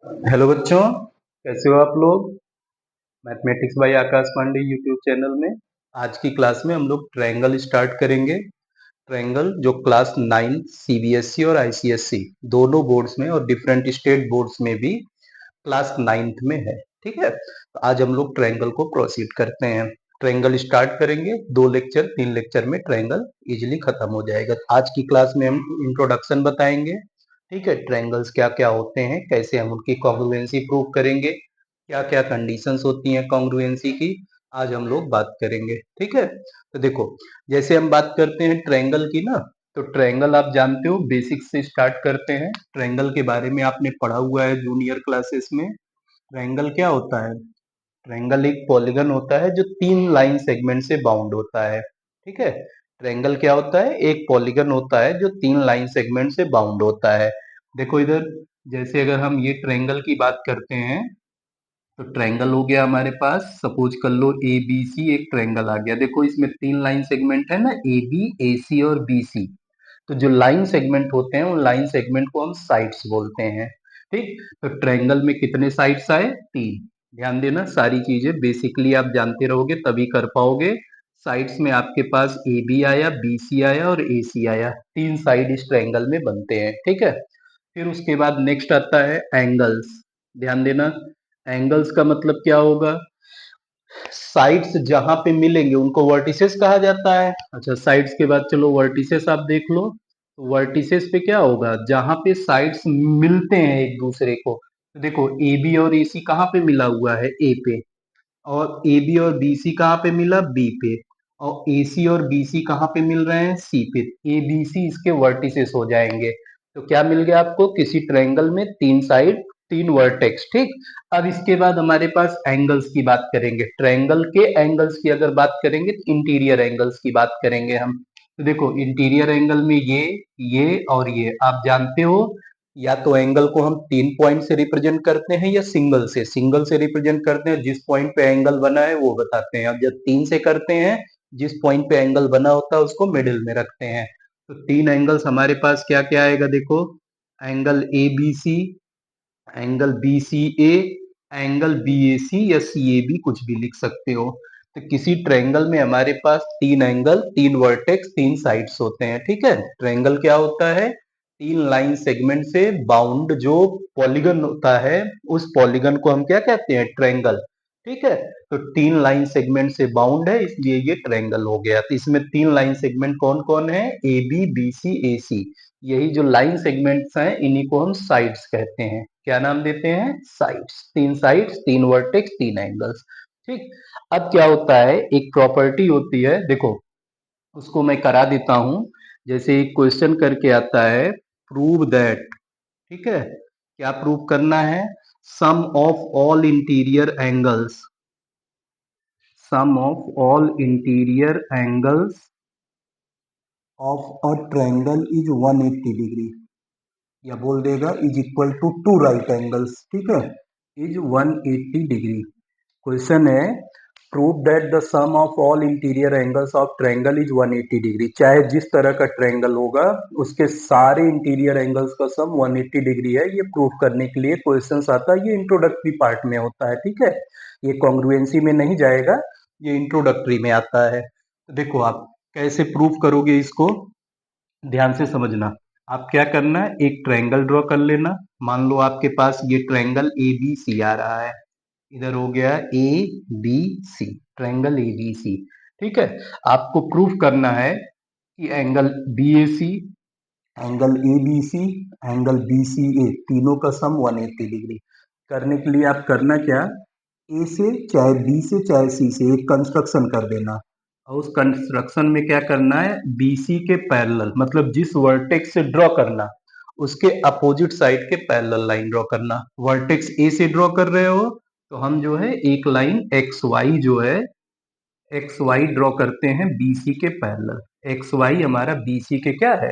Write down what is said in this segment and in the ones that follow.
Hello बच्चों, कैसे हो आप लोग? Mathematics by Aakash Pandey YouTube channel में आज की क्लास में हम लोग ट्रायंगल स्टार्ट करेंगे। ट्रायंगल जो क्लास 9 सीबीएसई और आईसीएसई दोनों बोर्ड्स में और डिफरेंट स्टेट बोर्ड्स में भी क्लास 9th में है। ठीक है, तो आज हम लोग ट्रायंगल को प्रोसीड करते हैं। ट्रायंगल स्टार्ट करेंगे, 2 लेक्चर 3 लेक्चर में ट्रायंगल इजीली खत्म हो जाएगा। आज की क्लास में हम इंट्रोडक्शन बताएंगे। ठीक है, ट्रायंगल्स क्या क्या होते हैं, कैसे हम उनकी कॉन्ग्रुएंसी प्रूव करेंगे, क्या क्या कंडीशंस होती हैं कॉन्ग्रुएंसी की, आज हम लोग बात करेंगे। ठीक है, तो देखो, जैसे हम बात करते हैं ट्रायंगल की ना, तो ट्रायंगल आप जानते हो, बेसिक से स्टार्ट करते हैं। ट्रायंगल के बारे में आपने पढ़ा हुआ है जूनियर क्लासेस में। ट्रायंगल क्या होता है? ट्रायंगल एक पॉलीगन होता है जो 3 लाइन सेगमेंट से बाउंड होता है। ठीक है, ट्रायंगल क्या होता है? एक पॉलीगन होता है जो 3 लाइन सेगमेंट से बाउंड होता है। देखो इधर, जैसे अगर हम ये ट्रायंगल की बात करते हैं, तो ट्रायंगल हो गया हमारे पास, सपोज कर लो ए बी सी एक ट्रायंगल आ गया। देखो इसमें 3 लाइन सेगमेंट है ना, ए बी ए सी और बी सी। तो जो लाइन सेगमेंट होते हैं उन लाइन सेगमेंट को हम साइड्स बोलते हैं। ठीक, तो ट्रायंगल में कितने साइड्स आए? 3। ध्यान देना, सारी चीजें बेसिकली आप जानते रहोगे तभी कर पाओगे। साइड्स में आपके पास ए बी आया, बी सी आया और ए सी आया। 3 साइड इस ट्रायंगल में बनते हैं। ठीक है, फिर उसके बाद नेक्स्ट आता है एंगल्स। ध्यान देना, एंगल्स का मतलब क्या होगा? साइड्स जहां पे मिलेंगे उनको वर्टिसेस कहा जाता है। अच्छा, साइड्स के बाद चलो वर्टिसेस आप देख लो। वर्टिसेस पे क्या होगा? जहां पे साइड्स मिलते हैं एक दूसरे को। तो देखो ए बी और ए सी कहाँ पे मिला हुआ है? ए पे। और ए बी और बी सी कहाँ पे मिला? बी पे। और ए सी और बी सी कहाँ पे मिल रहे हैं? सी पे। ए बी सी इसके वर्टिसेस हो जाएंगे। तो क्या मिल गया आपको? किसी ट्रायंगल में 3 साइड, 3 वर्टेक्स। ठीक, अब इसके बाद हमारे पास एंगल्स की बात करेंगे। ट्रायंगल के एंगल्स की अगर बात करेंगे तो इंटीरियर एंगल्स की बात करेंगे हम। तो देखो इंटीरियर एंगल में ये और ये आप जानते हो। या तो एंगल को हम 3 पॉइंट से रिप्रेजेंट करते हैं या सिंगल से रिप्रेजेंट करते हैं। जिस पॉइंट पे एंगल बना है वो बताते हैं। अब जब 3 से करते हैं, जिस पॉइंट पे एंगल बना होता है उसको मिडिल में रखते हैं। तो 3 एंगल्स हमारे पास क्या क्या आएगा? देखो, angle A B C, angle B C A, angle B A C या सी ए बी, कुछ भी लिख सकते हो। तो किसी ट्रायंगल में हमारे पास 3 एंगल, 3 वर्टेक्स, 3 साइड्स होते हैं। ठीक है, ट्रायंगल क्या होता है? 3 लाइन सेगमेंट से बाउंड जो पॉलीगन होता है, उस पॉलीगन को हम क्या कहते हैं? ट्रायंगल। ठीक है, तो 3 लाइन सेगमेंट से बाउंड है इसलिए ये ट्रायंगल हो गया। तो इसमें 3 लाइन सेगमेंट कौन कौन है? ए बी बी सी ए सी। यही जो लाइन सेगमेंट्स हैं इन्हीं को हम साइड्स कहते हैं। क्या नाम देते हैं? साइड्स। 3 sides, 3 vertex, 3 angles. ठीक, अब क्या होता है, एक प्रॉपर्टी होती है, देखो उसको मैं करा देता हूं। जैसे एक क्वेश्चन करके आता है, प्रूव दैट। ठीक है, क्या प्रूव करना है? Sum of all interior angles, sum of all interior angles of a triangle is 180 degree, या बोल देगा is equal to 2 right angles. ठीक है, इज 180 डिग्री। क्वेश्चन है, prove that the sum of all interior angles of triangle is 180 degree. चाहे जिस तरह का ट्रायंगल होगा उसके सारे इंटीरियर एंगल्स का सम 180 डिग्री है। ये प्रूव करने के लिए क्वेश्चन आता है। ये इंट्रोडक्टरी पार्ट में होता है। ठीक है, ये कॉन्ग्रुएंसी में नहीं जाएगा, ये इंट्रोडक्टरी में आता है। तो देखो आप कैसे प्रूव करोगे इसको, ध्यान से समझना। आप क्या करना है, एक ट्रायंगल ड्रॉ कर लेना। मान लो आपके पास ये ट्रायंगल ए बी सी आ रहा है। इधर हो गया A B C, triangle A B C. ठीक है, आपको प्रूफ करना है कि angle B A C, angle A B C, angle B C A, तीनों का सम 180 डिग्री। करने के लिए आप करना क्या, ए से चाहे बी से चाहे सी से एक कंस्ट्रक्शन कर देना। और उस कंस्ट्रक्शन में क्या करना है, बी सी के पैरेलल, मतलब जिस वर्टेक्स से ड्रॉ करना उसके अपोजिट साइड के पैरेलल लाइन ड्रॉ करना। वर्टेक्स ए से ड्रॉ कर रहे हो तो हम जो है एक लाइन एक्स वाई जो है, एक्स वाई ड्रॉ करते हैं बीसी के पैरेलल। एक्स वाई हमारा बीसी के क्या है?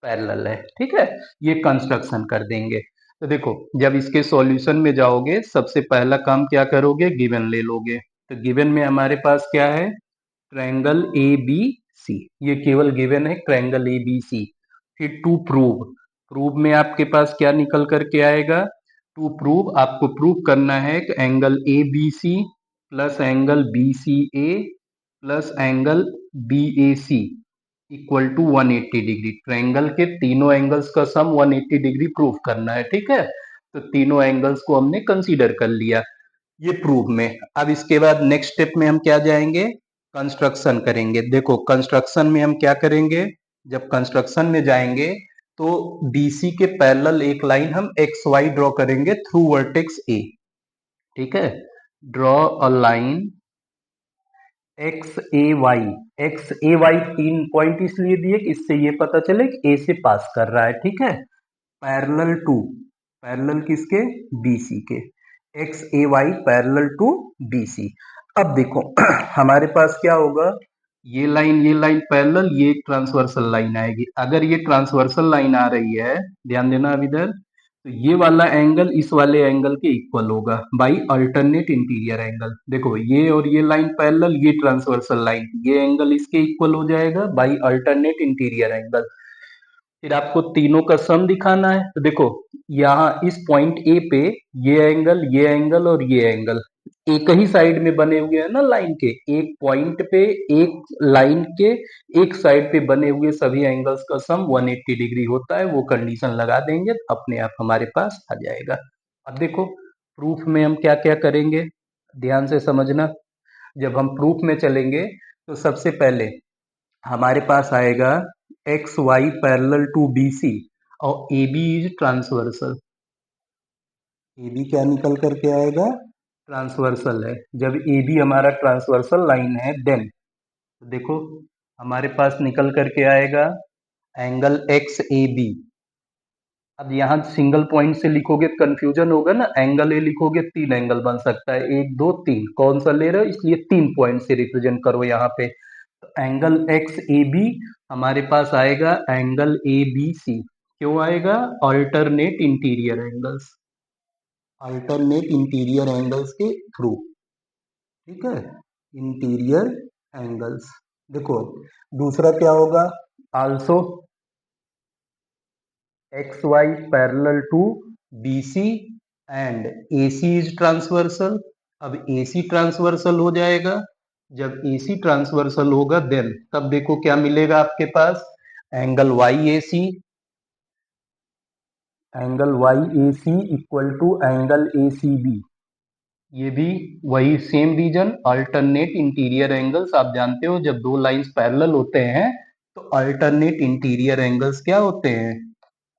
पैरेलल है। ठीक है, ये कंस्ट्रक्शन कर देंगे। तो देखो, जब इसके सॉल्यूशन में जाओगे सबसे पहला काम क्या करोगे, गिवन ले लोगे। तो गिवन में हमारे पास क्या है? ट्रायंगल ए बी सी, ये केवल गिवन है, ट्रायंगल ए बी सी। फिर टू प्रूव, प्रूव में आपके पास क्या निकल करके आएगा? टू प्रूव आपको प्रूव करना है कि angle A B C plus angle B C A plus angle B A C equal to 180 degree. Triangle के तीनों एंगल्स का सम 180 डिग्री प्रूव करना है, ठीक है। तो तीनों एंगल्स को हमने कंसीडर कर लिया ये प्रूव में। अब इसके बाद नेक्स्ट स्टेप में हम क्या जाएंगे, कंस्ट्रक्शन करेंगे। देखो कंस्ट्रक्शन में हम क्या करेंगे, जब कंस्ट्रक्शन में जाएंगे तो BC के पैरेलल एक लाइन हम XY ड्रॉ करेंगे थ्रू वर्टेक्स A, ठीक है। Draw a line XAY 3 point इसलिए दिए कि इससे ये पता चले कि A से पास कर रहा है, ठीक है। पैरेलल किसके, BC के। XAY parallel to BC। अब देखो हमारे पास क्या होगा, ये लाइन पैरेलल, ये ट्रांसवर्सल लाइन आएगी। अगर ये ट्रांसवर्सल लाइन आ रही है, ध्यान देना अब इधर, तो ये वाला एंगल इस वाले एंगल के इक्वल होगा बाई अल्टरनेट इंटीरियर एंगल। देखो ये और ये लाइन पैरेलल, ये ट्रांसवर्सल लाइन, ये एंगल इसके इक्वल हो जाएगा बाई अल्टरनेट इंटीरियर एंगल। फिर आपको तीनों का सम दिखाना है। तो देखो यहाँ इस पॉइंट ए पे ये एंगल और ये एंगल एक ही साइड में बने हुए हैं ना लाइन के, एक पॉइंट पे एक लाइन के एक साइड पे बने हुए सभी एंगल्स का सम 180 डिग्री होता है। वो कंडीशन लगा देंगे तो अपने आप हमारे पास आ जाएगा। अब देखो प्रूफ में हम क्या क्या करेंगे, ध्यान से समझना। जब हम प्रूफ में चलेंगे तो सबसे पहले हमारे पास आएगा X Y parallel to B C और A B is transversal. A B क्या निकल करके आएगा, ट्रांसवर्सल है। जब ए बी हमारा ट्रांसवर्सल लाइन है देन देखो हमारे पास निकल करके आएगा एंगल एक्स ए बी। अब यहाँ सिंगल पॉइंट से लिखोगे तो कंफ्यूजन होगा ना, एंगल ए लिखोगे 3 एंगल बन सकता है, 1 2 3, कौन सा ले रहे हो, इसलिए 3 पॉइंट से रिप्रेजेंट करो यहाँ पे। तो एंगल एक्स ए बी हमारे पास आएगा एंगल ए बी सी। क्यों आएगा, alternate interior angles, alternate interior angles के थ्रू, ठीक है, इंटीरियर एंगल्स। देखो दूसरा क्या होगा, also X Y parallel to B C and A C is transversal. अब ए सी ट्रांसवर्सल हो जाएगा, जब ए सी ट्रांसवर्सल होगा देन तब देखो क्या मिलेगा आपके पास, angle Y A C, angle Y A C equal to angle A C B. ये भी वही same reason, alternate interior angles. आप जानते हो जब दो लाइंस पैरेलल होते हैं तो अल्टरनेट इंटीरियर एंगल्स क्या होते हैं,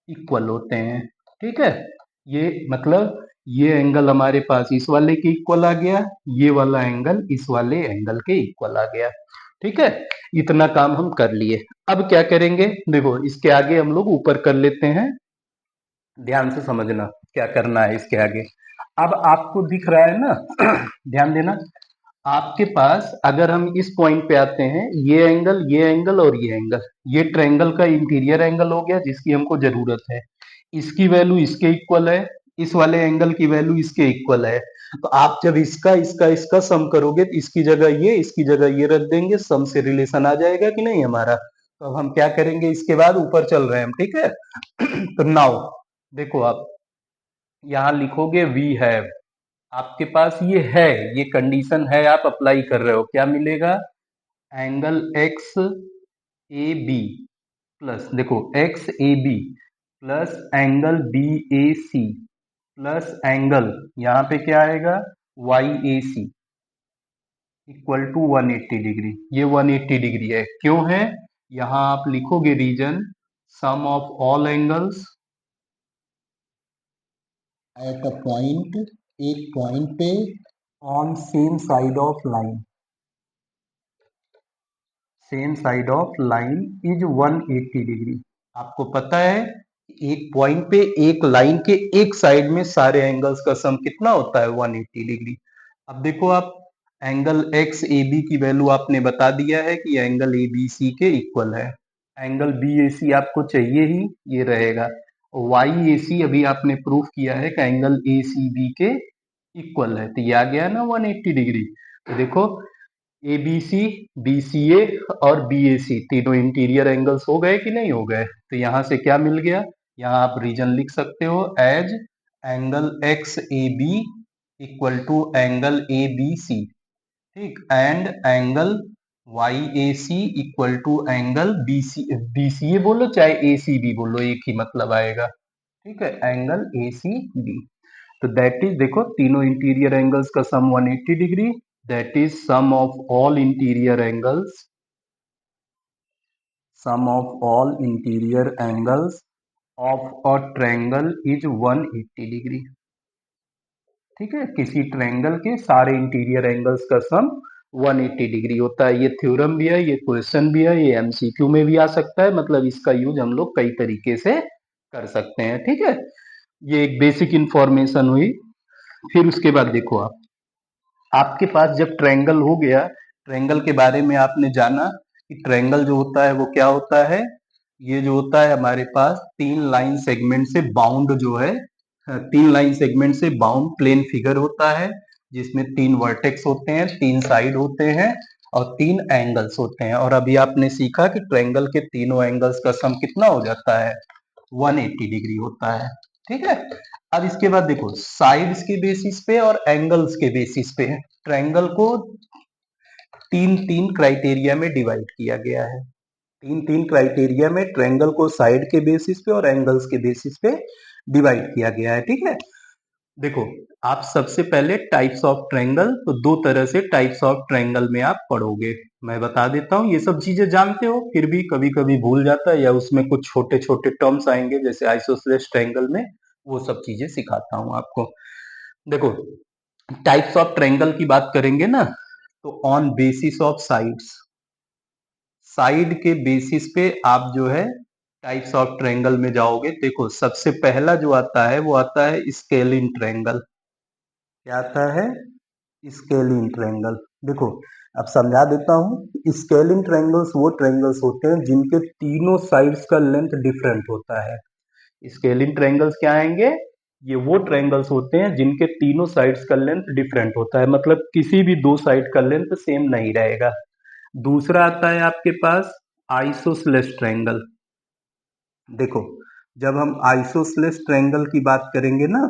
इक्वल होते हैं, ठीक है। ये मतलब ये एंगल हमारे पास इस वाले के इक्वल आ गया, ये वाला एंगल इस वाले एंगल के इक्वल आ गया, ठीक है। इतना काम हम कर लिए। अब क्या करेंगे, देखो इसके आगे हम लोग ऊपर कर लेते हैं, ध्यान से समझना क्या करना है इसके आगे। अब आपको दिख रहा है ना ध्यान देना, आपके पास अगर हम इस पॉइंट पे आते हैं, ये एंगल और ये ट्रायंगल का इंटीरियर एंगल हो गया जिसकी हमको जरूरत है। इसकी वैल्यू इसके इक्वल है, इस वाले एंगल की वैल्यू इसके इक्वल है। तो आप जब इसका सम करोगे तो इसकी जगह ये रख देंगे, सम से रिलेशन आ जाएगा कि नहीं हमारा। तो अब हम क्या करेंगे, इसके बाद ऊपर चल रहे हैं हम, ठीक है तो नाउ देखो आप यहाँ लिखोगे वी हैव, आपके पास ये है, ये कंडीशन है, आप अप्लाई कर रहे हो, क्या मिलेगा, angle X A B plus, देखो X A B plus angle B A C plus angle यहाँ पे क्या आएगा Y A C equal to 180 degree. ये 180 डिग्री है, क्यों है, यहाँ आप लिखोगे reason sum of all angles at a point, एक पॉइंट पे on same side of line, same side of line is 180 degree. आपको पता है एक पॉइंट पे एक लाइन के एक साइड में सारे एंगल्स का सम कितना होता है, 180 डिग्री। अब देखो आप एंगल एक्स ए बी की वैल्यू आपने बता दिया है कि एंगल ए बी सी के इक्वल है, एंगल बी ए सी आपको चाहिए ही, ये रहेगा। वाई ए सी अभी आपने प्रूफ किया है कि एंगल ए सी बी के इक्वल है, तो ये आ गया ना 180 डिग्री। तो देखो ए बी सी, बी सी ए और बी ए सी तीनों इंटीरियर एंगल्स हो गए कि नहीं हो गए। तो यहाँ से क्या मिल गया, यहाँ आप रीजन लिख सकते हो as angle X A B equal to angle A B C, ठीक, and angle Y A C equal to angle B C A बोलो चाहे ए सी बी बोलो, एक ही मतलब आएगा, ठीक है, एंगल ए सी बी। तो दैट इज, देखो तीनों इंटीरियर एंगल्स का sum 180 degree, that is sum of all interior angles, sum of all interior angles of a triangle is 180 degree, ठीक है, किसी ट्रायंगल के सारे इंटीरियर एंगल्स का सम 180 डिग्री होता है। ये थ्योरम भी है, ये क्वेश्चन भी है, ये एमसीक्यू में भी आ सकता है, मतलब इसका यूज हम लोग कई तरीके से कर सकते हैं, ठीक है। ये एक बेसिक इंफॉर्मेशन हुई। फिर उसके बाद देखो आप, आपके पास जब ट्रायंगल हो गया, ट्रायंगल के बारे में आपने जाना कि ट्रायंगल जो होता है वो क्या होता है। ये जो होता है हमारे पास तीन लाइन सेगमेंट से बाउंड जो है, तीन लाइन सेगमेंट से बाउंड प्लेन फिगर होता है, जिसमें तीन वर्टेक्स होते हैं, तीन साइड होते हैं और तीन एंगल्स होते हैं। और अभी आपने सीखा कि ट्रायंगल के तीनों एंगल्स का सम कितना हो जाता है, 180 डिग्री होता है, ठीक है। अब इसके बाद देखो, साइड्स के बेसिस पे और एंगल्स के बेसिस पे ट्रायंगल को तीन तीन क्राइटेरिया में डिवाइड किया गया है। तीन तीन क्राइटेरिया में ट्रायंगल को साइड के बेसिस पे और एंगल्स के बेसिस पे डिवाइड किया गया है, ठीक है। देखो, आप सबसे पहले टाइप्स ऑफ ट्रायंगल, तो दो तरह से टाइप्स ऑफ ट्रायंगल में आप पढ़ोगे, मैं बता देता हूँ। ये सब चीजें जानते हो, फिर भी कभी कभी भूल जाता है, या उसमें कुछ छोटे छोटे टर्म्स आएंगे जैसे आइसोसेलेस ट्रायंगल में, वो सब चीजें सिखाता हूँ आपको। देखो, टाइप्स ऑफ ट्रायंगल की बात करेंगे ना, तो on basis of sides, side के बेसिस पे आप जो है टाइप्स ऑफ ट्रायंगल में जाओगे। देखो, सबसे पहला जो आता है वो आता है स्केलिन ट्रायंगल। क्या आता है, स्केलिन ट्रायंगल। देखो, अब समझा देता हूँ। स्केलिन ट्रायंगल्स वो ट्रायंगल्स होते हैं जिनके तीनों साइड्स का लेंथ डिफरेंट होता है। स्केलिन ट्रायंगल्स क्या आएंगे, ये वो ट्रायंगल्स होते हैं जिनके तीनों साइड्स का लेंथ डिफरेंट होता है, मतलब किसी भी दो साइड का लेंथ सेम नहीं रहेगा। दूसरा आता है आपके पास आइसोसेलेस ट्रायंगल। देखो, जब हम आइसोसेलेस ट्रायंगल की बात करेंगे ना,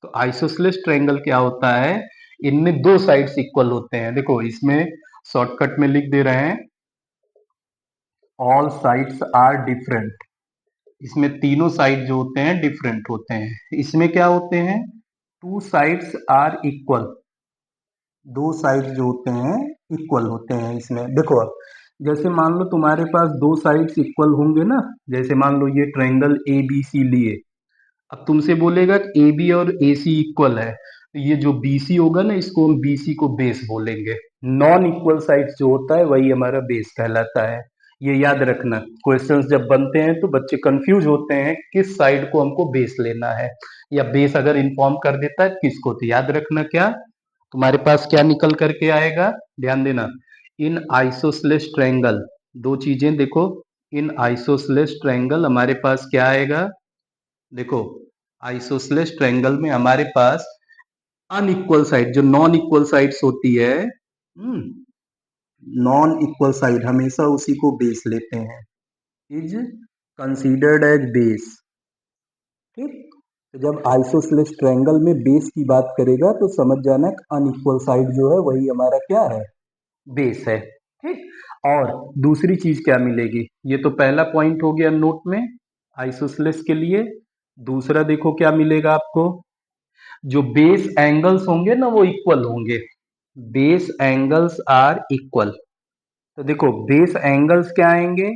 तो आइसोसेलेस ट्रायंगल क्या होता है, इनमें दो साइड्स इक्वल होते हैं। देखो, इसमें शॉर्टकट में लिख दे रहे हैं, ऑल साइड्स आर डिफरेंट। इसमें तीनों साइड जो होते हैं डिफरेंट होते हैं। इसमें क्या होते हैं, टू साइड्स आर इक्वल, दो साइड जो होते हैं इक्वल होते हैं। इसमें देखो, अब जैसे मान लो तुम्हारे पास दो साइड्स इक्वल होंगे ना, जैसे मान लो ये ट्रायंगल ए बी सी लिए, अब तुमसे बोलेगा कि ए बी और ए सी इक्वल है, तो ये जो बी सी होगा ना, इसको हम बी सी को बेस बोलेंगे। नॉन इक्वल साइड्स जो होता है वही हमारा बेस कहलाता है। ये याद रखना, क्वेश्चंस जब बनते हैं तो बच्चे कंफ्यूज होते हैं किस साइड को हमको बेस लेना है, या बेस अगर इन्फॉर्म कर देता है किसको, तो याद रखना क्या तुम्हारे पास क्या निकल करके आएगा, ध्यान देना। इन आइसोसेलेस ट्रायंगल, दो चीजें देखो, इन आइसोसेलेस ट्रायंगल हमारे पास क्या आएगा, देखो, आइसोसेलेस ट्रायंगल में हमारे पास अनइक्वल साइड, जो नॉन इक्वल साइड्स होती है, नॉन इक्वल साइड हमेशा उसी को बेस लेते हैं, इज कंसीडर्ड एज बेस, ठीक। तो जब आइसोसेलेस ट्रायंगल में बेस की बात करेगा तो समझ जाना अनइक्वल साइड जो है वही हमारा क्या है, बेस है, ठीक। और दूसरी चीज क्या मिलेगी, ये तो पहला पॉइंट हो गया नोट में आइसोसेलेस के लिए। दूसरा देखो क्या मिलेगा आपको, जो बेस एंगल्स होंगे ना वो इक्वल होंगे, बेस एंगल्स आर इक्वल। तो देखो, बेस एंगल्स क्या आएंगे,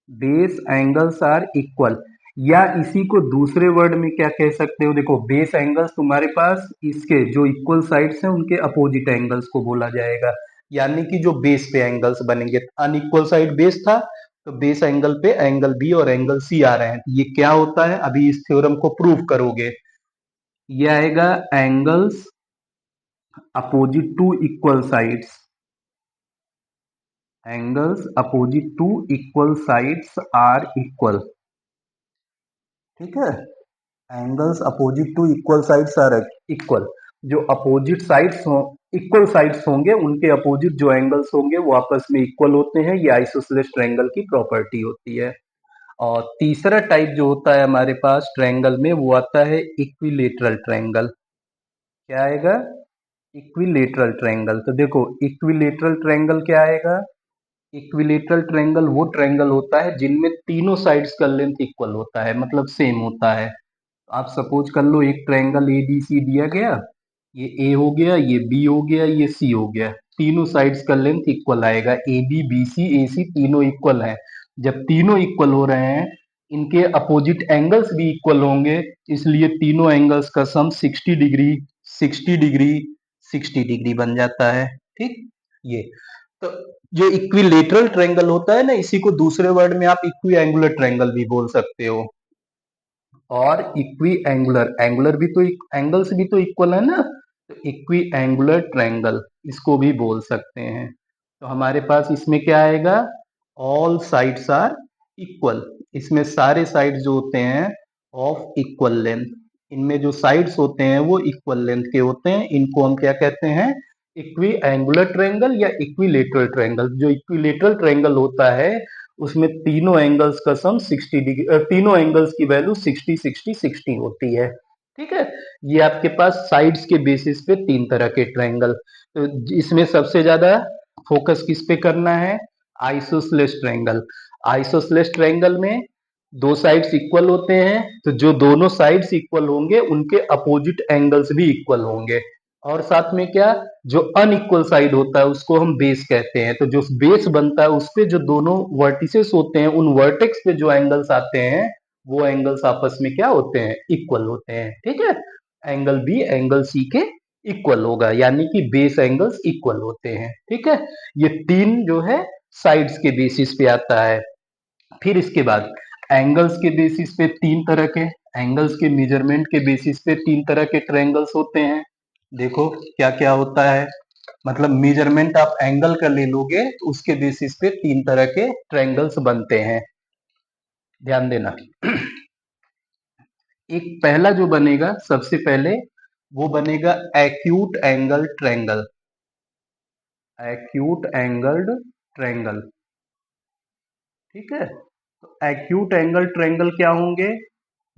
बेस एंगल्स आर इक्वल, या इसी को दूसरे वर्ड में क्या कह सकते हो, देखो बेस एंगल्स तुम्हारे पास इसके जो इक्वल साइड्स हैं उनके अपोजिट एंगल्स को बोला जाएगा, यानी कि जो बेस पे एंगल्स बनेंगे। अनइक्वल साइड बेस था, तो बेस एंगल पे एंगल बी और एंगल सी आ रहे हैं, ये क्या होता है, अभी इस थ्योरम को प्रूव करोगे। ये आएगा angles opposite to equal sides, angles opposite to equal sides are equal, ठीक है। Angles opposite to equal sides are equal, जो अपोजिट साइड्स हो, इक्वल साइड्स होंगे उनके अपोजिट जो एंगल्स होंगे वो आपस में इक्वल होते हैं, ये आइसोसेलेस ट्रायंगल की प्रॉपर्टी होती है। और तीसरा टाइप जो होता है हमारे पास ट्रायंगल में वो आता है इक्विलेटरल ट्रायंगल। क्या आएगा? Equilateral triangle. तो देखो इक्विलेटरल ट्रायंगल क्या आएगा? इक्विलेटरल ट्रायंगल वो ट्रायंगल होता है जिनमें तीनों साइड्स का लेंथ इक्वल होता है, मतलब सेम होता है। आप सपोज कर लो एक ट्रायंगल ए बी सी दिया गया, ये ए हो गया, ये बी हो गया, ये सी हो गया। तीनों साइड्स का लेंथ इक्वल आएगा, ए बी बी सी ए सी तीनों इक्वल है। जब तीनों इक्वल हो रहे हैं, इनके अपोजिट एंगल्स भी इक्वल होंगे, इसलिए तीनों एंगल्स का सम 60 डिग्री 60 डिग्री 60 डिग्री बन जाता है। ठीक, ये तो जो इक्विलेटरल ट्रायंगल होता है ना, इसी को दूसरे वर्ड में आप इक्वी एंगुलर ट्रायंगल भी बोल सकते हो। और इक्वी एंगुलर, एंगुलर भी तो एंगल्स भी तो इक्वल है ना, तो इक्वी एंगुलर ट्रायंगल इसको भी बोल सकते हैं। तो हमारे पास इसमें क्या आएगा? All sides are equal. इसमें सारे साइड जो होते हैं ऑफ इक्वल लेंथ, इनमें जो साइड्स होते हैं वो इक्वल लेंथ के होते हैं। इनको हम क्या कहते हैं? इक्वी एंगुलर ट्रायंगल या इक्विलेटरल ट्रायंगल। जो इक्विलेटरल ट्रायंगल होता है उसमें तीनों एंगल्स का सम 60 डिग्री, तीनों एंगल्स की वैल्यू 60 60 60 होती है। ठीक है, ये आपके पास साइड्स के बेसिस पे तीन तरह के ट्रायंगल। तो इसमें सबसे ज्यादा फोकस किस पे करना है? Isosceles triangle. आइसोसेलेस ट्रायंगल में दो साइड्स इक्वल होते हैं, तो जो दोनों साइड्स इक्वल होंगे उनके अपोजिट एंगल्स भी इक्वल होंगे। और साथ में क्या, जो अनइक्वल साइड होता है उसको हम बेस कहते हैं। तो जो बेस बनता है उस पे जो दोनों वर्टिसेस होते हैं, उन वर्टेक्स पे जो एंगल्स आते हैं वो एंगल्स आपस में क्या होते हैं? इक्वल होते हैं। ठीक है, एंगल बी एंगल सी के इक्वल होगा, यानी कि बेस एंगल्स इक्वल होते हैं। ठीक है, ये तीन जो है साइड्स के बेसिस पे आता है। फिर इसके बाद एंगल्स के बेसिस पे तीन तरह के, एंगल्स के मेजरमेंट के बेसिस पे तीन तरह के ट्रायंगल्स होते हैं। देखो क्या क्या होता है, मतलब मेजरमेंट आप एंगल का ले लोगे तो उसके बेसिस पे तीन तरह के ट्रायंगल्स बनते हैं। ध्यान देना। एक पहला जो बनेगा सबसे पहले वो बनेगा acute angle triangle. Acute angled triangle. ठीक है, तो एक्यूट एंगल ट्रायंगल क्या होंगे?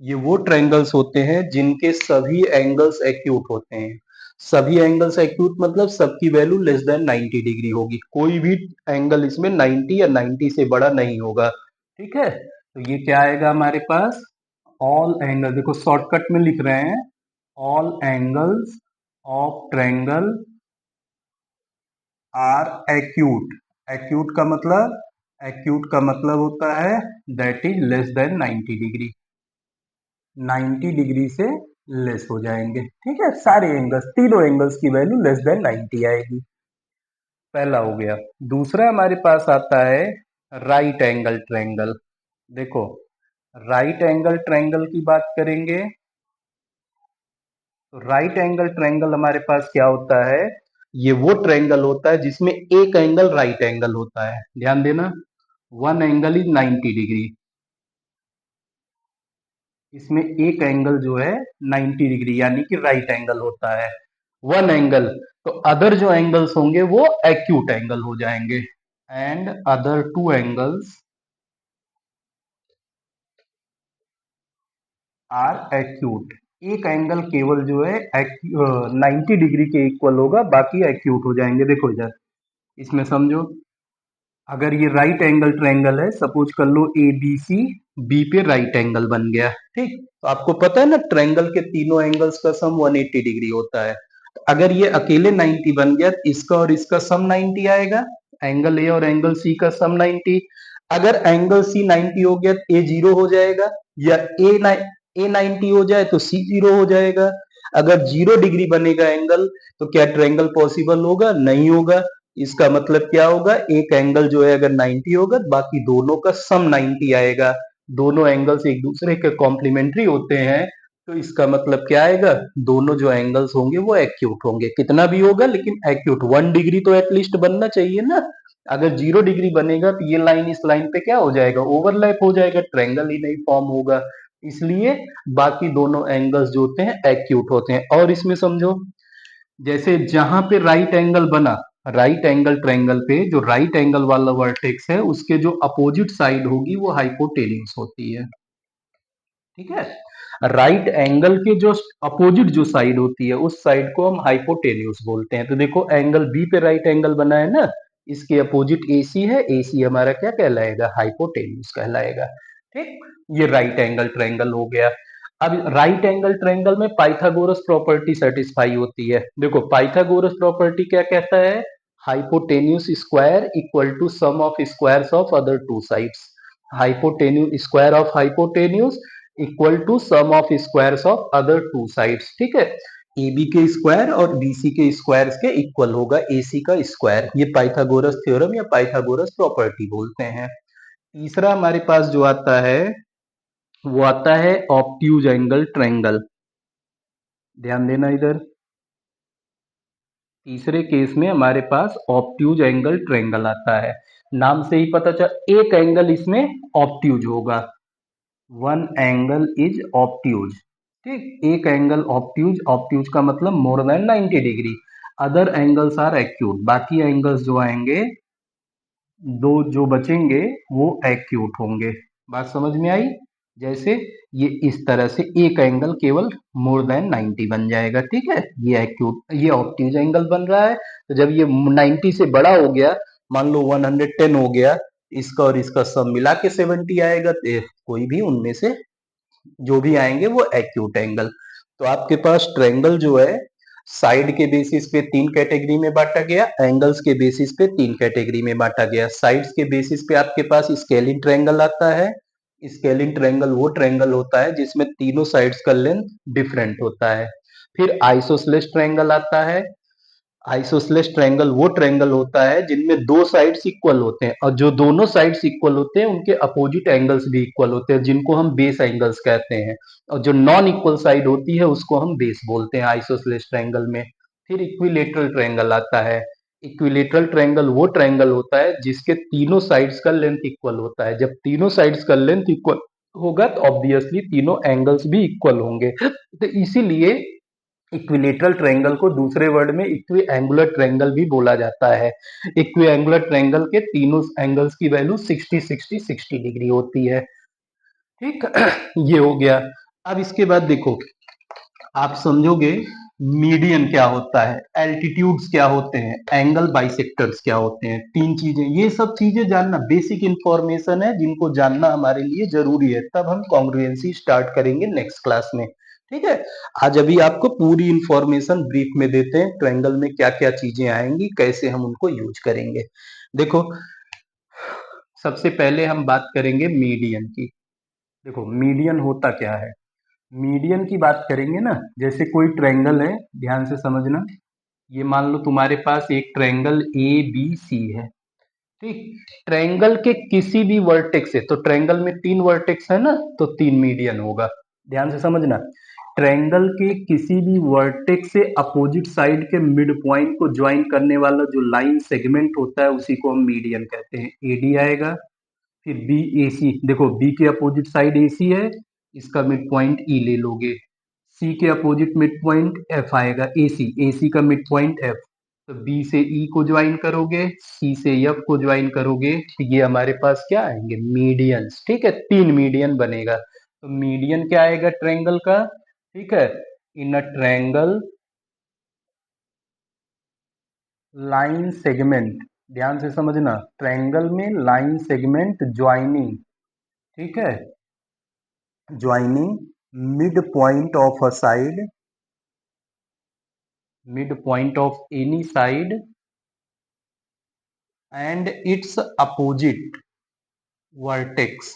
ये वो ट्रायंगल्स होते हैं जिनके सभी एंगल्स एक्यूट होते हैं। सभी एंगल्स एक्यूट मतलब सबकी वैल्यू लेस देन 90 डिग्री होगी। कोई भी एंगल इसमें 90 या 90 से बड़ा नहीं होगा। ठीक है, तो ये क्या आएगा हमारे पास? ऑल एंगल, देखो शॉर्टकट में लिख रहे हैं, all angles of triangle are acute. Acute का मतलब, एक्यूट का मतलब होता है that is less than 90 degree. 90 degree से लेस हो जाएंगे। ठीक है, सारे एंगल्स, तीनों एंगल्स की वैल्यू लेस देन 90 आएगी। पहला हो गया। दूसरा हमारे पास आता है राइट एंगल ट्रायंगल। देखो राइट एंगल ट्रायंगल की बात करेंगे तो राइट एंगल ट्रायंगल हमारे पास क्या होता है? ये वो ट्रायंगल होता है जिसमें एक एंगल राइट एंगल होता है। ध्यान देना, वन एंगल इज 90 डिग्री। इसमें एक एंगल जो है 90 डिग्री यानी कि राइट एंगल होता है, वन एंगल। तो अदर जो एंगल्स होंगे वो एक्यूट एंगल हो जाएंगे। And other two angles are acute. एक एंगल केवल जो है 90 डिग्री के इक्वल होगा, बाकी एक्यूट हो जाएंगे। देखो इधर इसमें समझो, अगर ये राइट एंगल ट्रायंगल है, सपोज कर लो ए बी सी, बी पे राइट एंगल बन गया। ठीक, तो आपको पता है ना ट्रायंगल के तीनों एंगल्स का सम 180 डिग्री होता है। तो अगर ये अकेले 90 बन गया तो इसका और इसका सम 90 आएगा, एंगल ए और एंगल सी का सम 90। अगर एंगल सी 90 हो गया तो ए जीरो हो जाएगा, या ए 90 हो जाए तो सी जीरो हो जाएगा। अगर 0 डिग्री बनेगा एंगल तो क्या ट्रायंगल पॉसिबल होगा? नहीं होगा। इसका मतलब क्या होगा? एक एंगल जो है अगर 90 होगा तो बाकी दोनों का सम 90 आएगा। दोनों एंगल्स एक दूसरे के कॉम्प्लीमेंट्री होते हैं, तो इसका मतलब क्या आएगा? दोनों जो एंगल्स होंगे वो एक्यूट होंगे। कितना भी होगा लेकिन एक्यूट। 1 डिग्री तो एटलीस्ट बनना चाहिए ना। अगर 0 डिग्री बनेगा तो ये लाइन इस लाइन पे क्या हो जाएगा? ओवरलैप हो जाएगा, ट्रायंगल ही नहीं फॉर्म होगा। इसलिए बाकी दोनों एंगल्स जो होते हैं एक्यूट होते हैं। और इसमें समझो, जैसे जहां पे राइट एंगल बना राइट एंगल ट्रायंगल पे जो राइट एंगल वाला वर्टेक्स है उसके जो अपोजिट साइड होगी वो हाइपोटेन्यूज होती है। ठीक है, राइट एंगल के जो अपोजिट जो साइड होती है उस साइड को हम हाइपोटेन्यूज बोलते हैं। तो देखो एंगल बी पे राइट एंगल बना है ना, इसके अपोजिट एसी है, एसी हमारा क्या कहलाएगा, हाइपोटेन्यूज कहलाएगा। ठीक, ये राइट एंगल ट्रायंगल हो गया। अब राइट एंगल ट्रायंगल में पाइथागोरस प्रॉपर्टी सेटिस्फाई होती है। देखो पाइथागोरस प्रॉपर्टी क्या कहता है, hypotenuse square equal to sum of squares of other two sides. Hypotenuse square of hypotenuse equal to sum of squares of other two sides. ठीक है, AB के स्क्वायर और BC के स्क्वायर्स के इक्वल होगा AC का स्क्वायर। ये Pythagoras theorem या पाइथागोरस प्रॉपर्टी बोलते हैं। तीसरा हमारे पास जो आता है वो आता है ऑब्ट्यूज एंगल ट्रायंगल। ध्यान देना इधर, तीसरे केस में हमारे पास ऑब्ट्यूज एंगल ट्रायंगल आता है। नाम से ही पता चल, एक एंगल इसमें ऑब्ट्यूज होगा, वन एंगल इज ऑब्ट्यूज। ठीक, एक एंगल ऑब्ट्यूज, ऑब्ट्यूज का मतलब more than 90 degree. Other angles are acute, बाकी एंगल्स जो आएंगे, दो जो बचेंगे वो एक्यूट होंगे। बात समझ में आई? जैसे ये इस तरह से एक एंगल केवल मोर देन 90 बन जाएगा। ठीक है, ये एक्यूट, ये ऑब्ट्यूज एंगल बन रहा है। तो जब ये 90 से बड़ा हो गया, मान लो 110 हो गया, इसका और इसका सम मिला के 70 आएगा, तो कोई भी उनमें से जो भी आएंगे वो एक्यूट एंगल। तो आपके पास ट्रायंगल जो है साइड के बेसिस पे तीन कैटेगरी में बांटा गया, एंगल्स के बेसिस पे तीन कैटेगरी में बांटा गया। साइड्स के बेसिस पे आपके पास स्केलिन ट्रायंगल आता है। स्केलिन ट्रायंगल वो ट्रायंगल होता है जिसमें तीनों साइड्स का लेंथ डिफरेंट होता है। फिर आइसोसेलेस ट्रायंगल आता है। आइसोसेलेस ट्रायंगल वो ट्रायंगल होता है जिनमें दो साइड्स इक्वल होते हैं, और जो दोनों साइड्स इक्वल होते हैं उनके अपोजिट एंगल्स भी इक्वल होते हैं, जिनको हम बेस एंगल्स कहते हैं। और जो नॉन इक्वल साइड होती है उसको हम बेस बोलते हैं आइसोसेलेस ट्रायंगल में। फिर इक्विलेटरल ट्रायंगल आता है। इक्विलेटरल ट्रायंगल वो ट्रायंगल होता है जिसके तीनों साइड्स का लेंथ इक्वल होता है। जब तीनों साइड्स का लेंथ इक्वल होगा तो ऑब्वियसली तीनों एंगल्स भी इक्वल होंगे। तो इसीलिए इक्विलेटरल ट्रायंगल को दूसरे वर्ड में इक्वी एंगुलर ट्रायंगल भी बोला जाता है। इक्वी एंगुलर ट्रायंगल के तीनों एंगल्स की वैल्यू 60 60 60 डिग्री होती है। ठीक, ये हो गया। अब इसके बाद देखो, आप समझोगे मीडियन क्या होता है, एल्टीट्यूड्स क्या होते हैं, एंगल बाइसेक्टर्स क्या होते हैं। तीन चीजें, ये सब चीजें जानना बेसिक इंफॉर्मेशन है जिनको जानना हमारे लिए जरूरी है। तब हम कॉन्ग्रुएंसी स्टार्ट करेंगे नेक्स्ट क्लास में। ठीक है, आज अभी आपको पूरी इंफॉर्मेशन ब्रीफ में देते हैं, ट्रायंगल में क्या क्या चीजें आएंगी, कैसे हम उनको यूज करेंगे। देखो, सबसे पहले हम बात करेंगे मीडियन की। देखो मीडियन होता क्या है, मीडियन की बात करेंगे ना, जैसे कोई ट्रायंगल है, ध्यान से समझना। ये मान लो तुम्हारे पास एक ट्रायंगल ए बी सी है। ठीक, ट्रायंगल के किसी भी वर्टेक्स से, तो ट्रायंगल में तीन वर्टेक्स है ना, तो तीन मीडियन होगा। ध्यान से समझना, ट्रायंगल के किसी भी वर्टेक्स से अपोजिट साइड के मिड पॉइंट को ज्वाइन करने वाला जो लाइन सेगमेंट होता है उसी को हम मीडियन कहते हैं। एडी आएगा, फिर बी ए सी, देखो बी के अपोजिट साइड ए सी है, इसका मिड पॉइंट ई ले लोगे। सी के अपोजिट मिड पॉइंट एफ आएगा, ए सी, ए सी का मिड पॉइंट एफ। तो बी से ई को ज्वाइन करोगे, सी से एफ को ज्वाइन करोगे, तो ये हमारे पास क्या आएंगे, मीडियंस। ठीक है, तीन मीडियन बनेगा। तो मीडियन क्या आएगा ट्रायंगल का, ठीक है, इन अ ट्रायंगल लाइन सेगमेंट। ध्यान से समझना, ट्रायंगल में लाइन सेगमेंट ज्वाइनिंग, ठीक है, joining mid point of a side, mid point of any side and it's opposite vertex,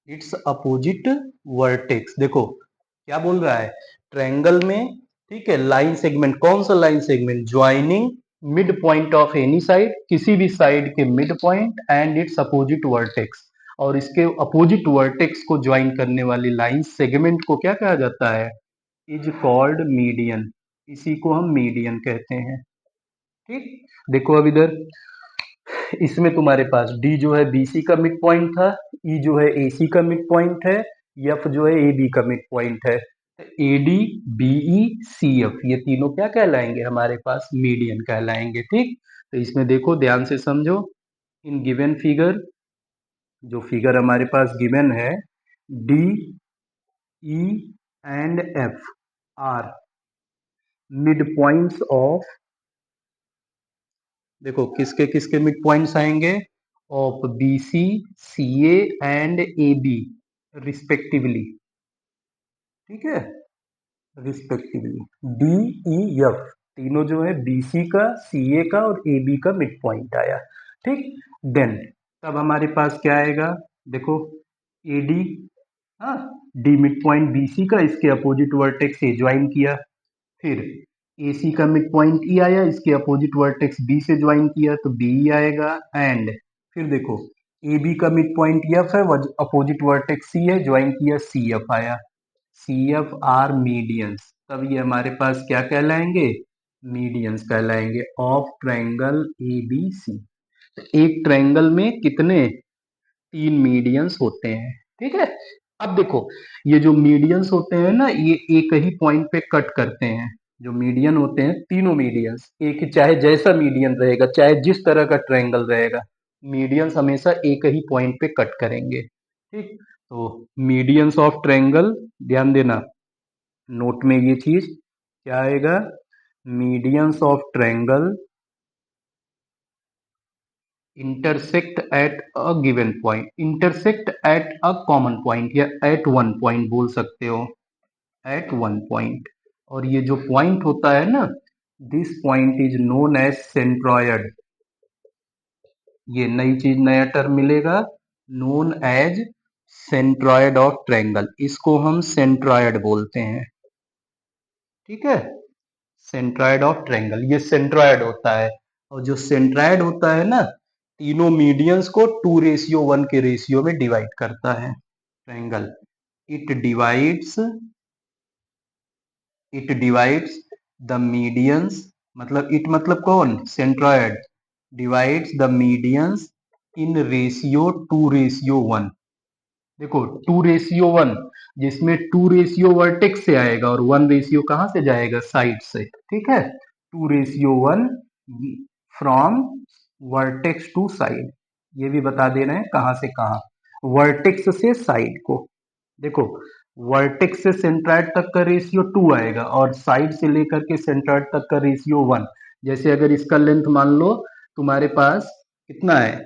it's opposite vertex. देखो क्या बोल रहा है, ट्रायंगल में, ठीक है, लाइन सेगमेंट, कौन सा line segment, joining mid point of any side, किसी भी साइड के mid point and it's opposite vertex, और इसके अपोजिट वर्टेक्स को ज्वाइन करने वाली लाइन सेगमेंट को क्या कहा जाता है, इज कॉल्ड मीडियन। इसी को हम मीडियन कहते हैं। ठीक, देखो अब इधर, इसमें तुम्हारे पास डी जो है बीसी का मिड पॉइंट था, ई जो है एसी का मिड पॉइंट है, एफ जो है ए बी का मिड पॉइंट है। A D, B E, C F, ये तीनों क्या कहलाएंगे? हमारे पास मीडियन कहलाएंगे। ठीक, तो इसमें देखो ध्यान से समझो। इन गिवन फिगर, जो फिगर हमारे पास गिवन है, D, E and F are mid points of, देखो किसके किसके मिड पॉइंट्स आएंगे? Of B C, C and A B respectively. ठीक है, रिस्पेक्टिवली डी, ई, एफ तीनों जो है बीसी का, सीए का और ए बी का मिड पॉइंट आया। ठीक, देन तब हमारे पास क्या आएगा? देखो ए डी, हाँ, डी मिड पॉइंट बीसी का, इसके अपोजिट वर्टेक्स से ज्वाइन किया। फिर ए सी का मिड पॉइंट ई आया, इसके अपोजिट वर्टेक्स बी से ज्वाइन किया तो बी ई आएगा। एंड फिर देखो ए बी का मिड पॉइंट एफ है, अपोजिट वर्टेक्स सी है, ज्वाइन किया सी एफ आया। सी एफ आर मीडियंस, तब ये हमारे पास क्या कहलाएंगे? मीडियंस कहलाएंगे of triangle A B C. तो एक ट्रायंगल में कितने? 3 मीडियंस होते हैं। ठीक है, अब देखो ये जो मीडियंस होते हैं ना, ये एक ही पॉइंट पे कट करते हैं। जो मीडियन होते हैं, तीनों मीडियंस एक ही, चाहे जैसा मीडियन रहेगा, चाहे जिस तरह का ट्रायंगल रहेगा, मीडियंस हमेशा एक ही पॉइंट पे कट करेंगे। ठीक, तो मीडियंस ऑफ ट्रायंगल, ध्यान देना नोट में ये चीज क्या आएगा? Medians of triangle intersect at a given point, intersect at a common point, या एट वन पॉइंट बोल सकते हो, एट वन पॉइंट। और ये जो पॉइंट होता है ना, this point is known as centroid. ये नई चीज, नया टर्म मिलेगा, known as centroid of triangle, इसको हम सेंट्रॉयड बोलते हैं। ठीक है, सेंट्रॉयड ऑफ ट्रायंगल, ये सेंट्रॉयड होता है। और जो सेंट्रॉयड होता है ना, तीनों मीडियंस को 2:1 के रेशियो में डिवाइड करता है triangle. It divides, it divides the medians, मतलब इट मतलब कौन? Centroid, divides the medians in ratio 2:1। देखो 2:1, जिसमें 2 रेशियो वर्टेक्स से आएगा और 1 रेशियो कहां से जाएगा? साइड से। ठीक है, 2:1 फ्रॉम वर्टेक्स टू साइड, ये भी बता दे रहे हैं कहां से कहां, वर्टेक्स से साइड को। देखो वर्टेक्स से सेंट्रॉयड तक का रेशियो 2 आएगा और साइड से लेकर के सेंट्रॉयड तक का रेशियो 1। जैसे अगर इसका लेंथ मान लो तुम्हारे पास कितना है,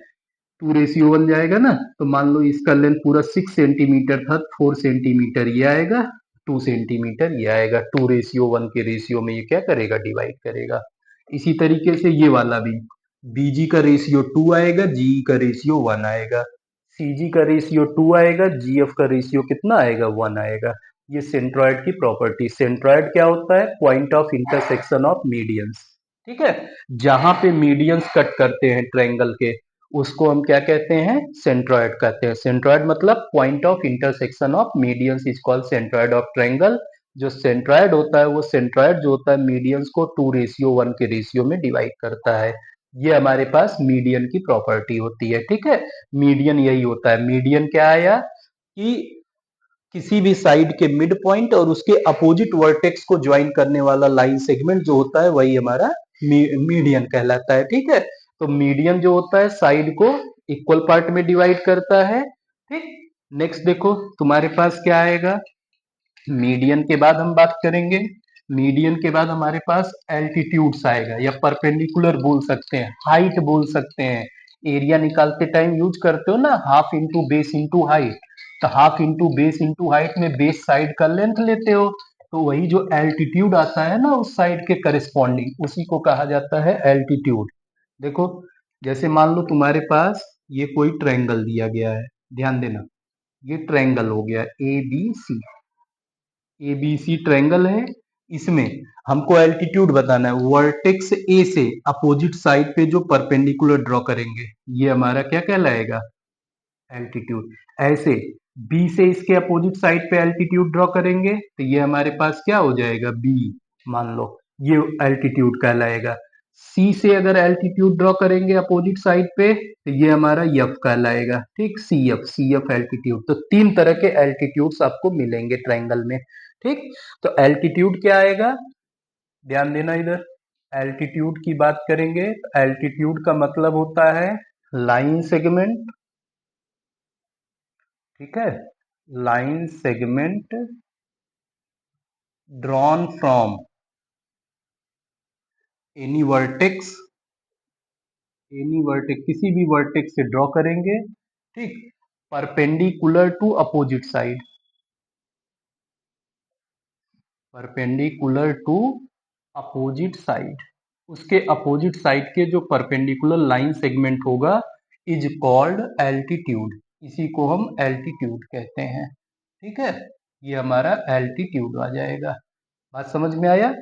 2:1 जाएगा ना, तो मान लो इसका लेंथ पूरा 6 सेंटीमीटर था, 4 सेंटीमीटर ये आएगा, 2 सेंटीमीटर ये आएगा। 2:1 के रेशियो में ये क्या करेगा? डिवाइड करेगा। इसी तरीके से ये वाला भी, बीजी का रेशियो 2 आएगा, जीई का रेशियो 1 आएगा, सीजी का रेशियो 2 आएगा, जीएफ का रेशियो कितना आएगा? 1 आएगा। ये सेंट्रॉयड की प्रॉपर्टी। सेंट्रॉयड क्या होता है? Point of intersection of medians. ठीक है, जहां पे मीडियंस कट करते हैं ट्रायंगल के, उसको हम क्या कहते हैं? सेंट्रॉयड कहते हैं। सेंट्रॉयड मतलब point of intersection of medians is called centroid of triangle. जो सेंट्रॉयड होता है, वो सेंट्रॉयड जो होता है मीडियंस को 2:1 के रेशियो में डिवाइड करता है। ये हमारे पास मीडियन की प्रॉपर्टी होती है। ठीक है, मीडियन यही होता है। मीडियन क्या आया कि किसी भी साइड के मिड पॉइंट और उसके अपोजिट वर्टेक्स को ज्वाइन करने वाला लाइन सेगमेंट जो होता है, वही हमारा मीडियन कहलाता है। ठीक है, तो मीडियन जो होता है साइड को इक्वल पार्ट में डिवाइड करता है। ठीक, नेक्स्ट देखो तुम्हारे पास क्या आएगा? मीडियन के बाद हम बात करेंगे, मीडियन के बाद हमारे पास एल्टीट्यूड्स आएगा, या परपेंडिकुलर बोल सकते हैं, हाइट बोल सकते हैं। एरिया निकालते टाइम यूज करते हो ना, half into base into height, तो half into base into height में बेस साइड का लेंथ लेते हो, तो वही जो एल्टीट्यूड आता है ना उस साइड के करस्पॉन्डिंग, उसी को कहा जाता है एल्टीट्यूड। देखो जैसे मान लो तुम्हारे पास ये कोई ट्रायंगल दिया गया है, ध्यान देना, ये ट्रायंगल हो गया A B C, A B C triangle है। इसमें हमको एल्टीट्यूड बताना है, वर्टेक्स ए से अपोजिट साइड पे जो परपेंडिकुलर ड्रॉ करेंगे, ये हमारा क्या कहलाएगा? एल्टीट्यूड। ऐसे बी से इसके अपोजिट साइड पे एल्टीट्यूड ड्रॉ करेंगे तो ये हमारे पास क्या हो जाएगा? बी, मान लो ये एल्टीट्यूड कहलाएगा। सी से अगर एल्टीट्यूड ड्रॉ करेंगे अपोजिट साइड पे तो ये हमारा एफ कहलाएगा। ठीक, C F, C F altitude. तो 3 तरह के एल्टीट्यूड्स आपको मिलेंगे ट्रायंगल में। ठीक, तो एल्टीट्यूड क्या आएगा, ध्यान देना इधर, एल्टीट्यूड की बात करेंगे तो एल्टीट्यूड का मतलब होता है लाइन सेगमेंट, ठीक है, line segment drawn from any vertex, any vertex किसी भी वर्टेक्स से ड्रॉ करेंगे, ठीक, perpendicular to opposite side, perpendicular to opposite side, उसके अपोजिट साइड के जो परपेंडिकुलर लाइन सेगमेंट होगा इज कॉल्ड एल्टीट्यूड, इसी को हम एल्टीट्यूड कहते हैं, ठीक है, ये हमारा एल्टीट्यूड आ जाएगा। बात समझ में आया,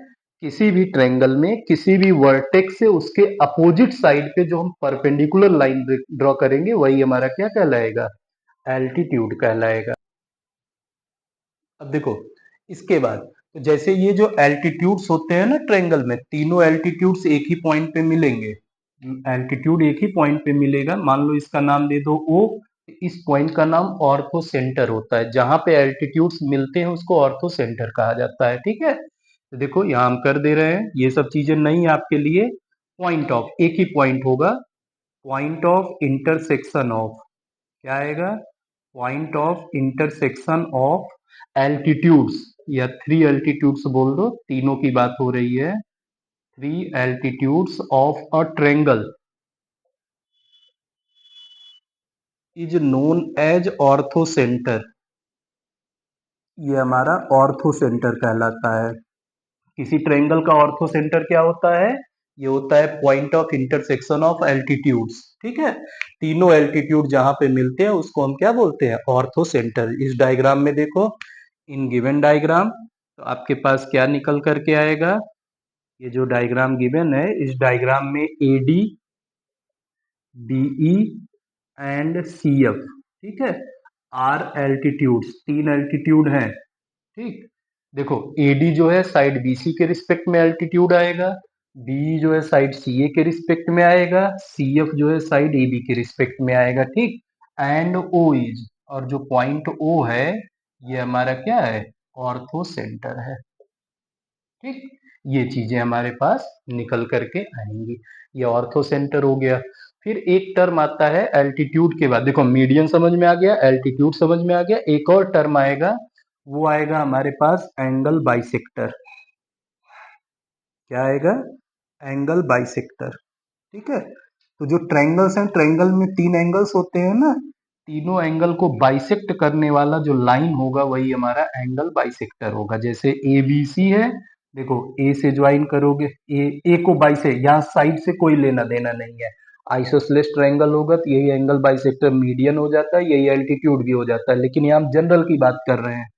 किसी भी ट्रायंगल में किसी भी वर्टेक्स से उसके अपोजिट साइड पे जो हम परपेंडिकुलर लाइन ड्रॉ करेंगे वही हमारा क्या कहलाएगा, एल्टीट्यूड कहलाएगा। अब देखो इसके बाद, तो जैसे ये जो एल्टीट्यूड्स होते हैं ना ट्रायंगल में, तीनों एल्टीट्यूड्स एक ही पॉइंट पे मिलेंगे, एल्टीट्यूड एक ही पॉइंट पे मिलेगा, मान लो इसका नाम दे दो ओ, इस पॉइंट का नाम ऑर्थो सेंटर होता है, जहां पे एल्टीट्यूड्स मिलते हैं उसको ऑर्थो सेंटर कहा जाता है, ठीक है, तो देखो यहाँ हम कर दे रहे हैं, ये सब चीजें नहीं है आपके लिए, पॉइंट ऑफ, एक ही पॉइंट होगा, पॉइंट ऑफ इंटरसेक्शन ऑफ, क्या आएगा, point of intersection of altitudes, या थ्री एल्टीट्यूड्स बोल दो, तीनों की बात हो रही है, three altitudes of a triangle is known as orthocentre, ये हमारा ऑर्थो सेंटर कहलाता है। किसी ट्रायंगल का ऑर्थो सेंटर क्या होता है, ये होता है point of intersection of altitudes, ठीक है, तीनों एल्टीट्यूड जहां पे मिलते हैं उसको हम क्या बोलते हैं, ऑर्थो सेंटर। इस डायग्राम में देखो, इन गिवन डायग्राम, तो आपके पास क्या निकल करके आएगा, ये जो डायग्राम गिवन है इस डायग्राम में A D, B E and C F, ठीक है, आर एल्टीट्यूड्स, तीन एल्टीट्यूड हैं, ठीक, देखो एडी जो है साइड बीसी के रिस्पेक्ट में एल्टीट्यूड आएगा, बी जो है साइड सीए के रिस्पेक्ट में आएगा, सीएफ जो है साइड एबी के रिस्पेक्ट में आएगा, ठीक, एंड ओ इज, और जो पॉइंट ओ है ये हमारा क्या है, ऑर्थो सेंटर है, ठीक, ये चीजें हमारे पास निकल करके आएंगी, ये ऑर्थो सेंटर हो गया। फिर एक टर्म आता है एल्टीट्यूड के बाद, देखो मीडियन समझ में आ गया, एल्टीट्यूड समझ में आ गया, एक और टर्म आएगा, वो आएगा हमारे पास एंगल बाइसेक्टर, क्या आएगा, एंगल बाइसेक्टर, ठीक है, तो जो ट्रायंगल्स हैं, ट्रायंगल में तीन एंगल्स होते हैं ना, तीनों एंगल को बाइसेक्ट करने वाला जो लाइन होगा वही हमारा एंगल बाइसेक्टर होगा। जैसे ए बी सी है, देखो ए से ज्वाइन करोगे, ए को बाई से, यहाँ साइड से कोई लेना देना नहीं है, आइसोसेलेस ट्रायंगल होगा तो यही एंगल बाइसेक्टर मीडियन हो जाता है, यही एल्टीट्यूड भी हो जाता है, लेकिन यहाँ हम जनरल की बात कर रहे हैं,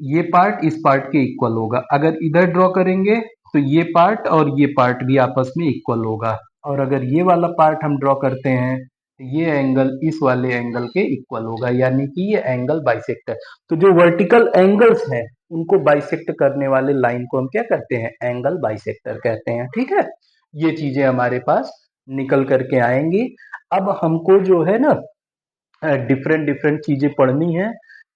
ये पार्ट इस पार्ट के इक्वल होगा, अगर इधर ड्रॉ करेंगे तो ये पार्ट और ये पार्ट भी आपस में इक्वल होगा, और अगर ये वाला पार्ट हम ड्रॉ करते हैं तो ये एंगल इस वाले एंगल के इक्वल होगा, यानी कि ये एंगल बाइसेक्टर। तो जो वर्टिकल एंगल्स हैं उनको बाइसेक्ट करने वाले लाइन को हम क्या कहते हैं, एंगल बाइसेक्टर कहते हैं, ठीक है, ये चीजें हमारे पास निकल करके आएंगी। अब हमको जो है ना डिफरेंट डिफरेंट चीजें पढ़नी है,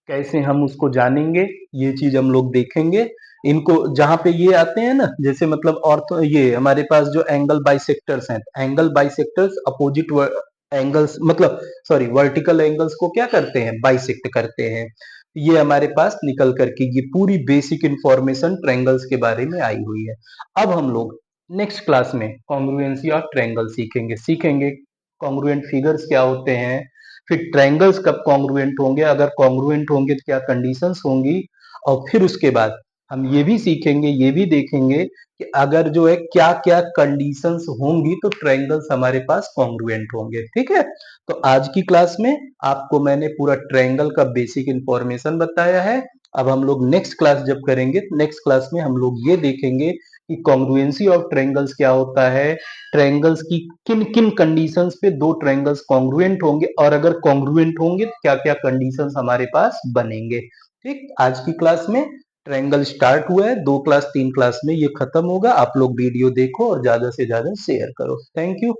कैसे हम उसको जानेंगे ये चीज हम लोग देखेंगे, इनको जहां पे ये आते हैं ना, जैसे मतलब और तो ये हमारे पास जो एंगल बाइसेक्टर्स हैं, एंगल बाइसेक्टर्स अपोजिट एंगल्स मतलब सॉरी वर्टिकल एंगल्स को क्या करते हैं, बाइसेक्ट करते हैं, ये हमारे पास निकल करके ये पूरी बेसिक इंफॉर्मेशन ट्रायंगल्स के बारे में आई हुई है। अब हम लोग नेक्स्ट क्लास में कॉन्ग्रुएंसी ऑफ ट्रायंगल सीखेंगे, कॉन्ग्रुएंट फिगर्स क्या होते हैं, फिर ट्रायंगल्स कब कॉन्ग्रुएंट होंगे, अगर कॉन्ग्रुएंट होंगे तो क्या कंडीशंस होंगी, और फिर उसके बाद हम ये भी सीखेंगे, ये भी देखेंगे कि अगर जो है क्या क्या कंडीशंस होंगी तो ट्रायंगल्स हमारे पास कॉन्ग्रुएंट होंगे, ठीक है, तो आज की क्लास में आपको मैंने पूरा ट्रायंगल का बेसिक इंफॉर्मेशन बताया है। अब हम लोग नेक्स्ट क्लास जब करेंगे, नेक्स्ट क्लास में हम लोग ये देखेंगे कि कॉन्ग्रुएंसी ऑफ ट्रायंगल्स क्या होता है, ट्रायंगल्स की किन किन कंडीशंस पे दो ट्रायंगल्स कॉन्ग्रुएंट होंगे, और अगर कॉन्ग्रुएंट होंगे तो क्या क्या कंडीशंस हमारे पास बनेंगे, ठीक, आज की क्लास में ट्रायंगल स्टार्ट हुआ है, 2 क्लास 3 क्लास में ये खत्म होगा, आप लोग वीडियो देखो और ज्यादा से ज्यादा शेयर करो, थैंक यू।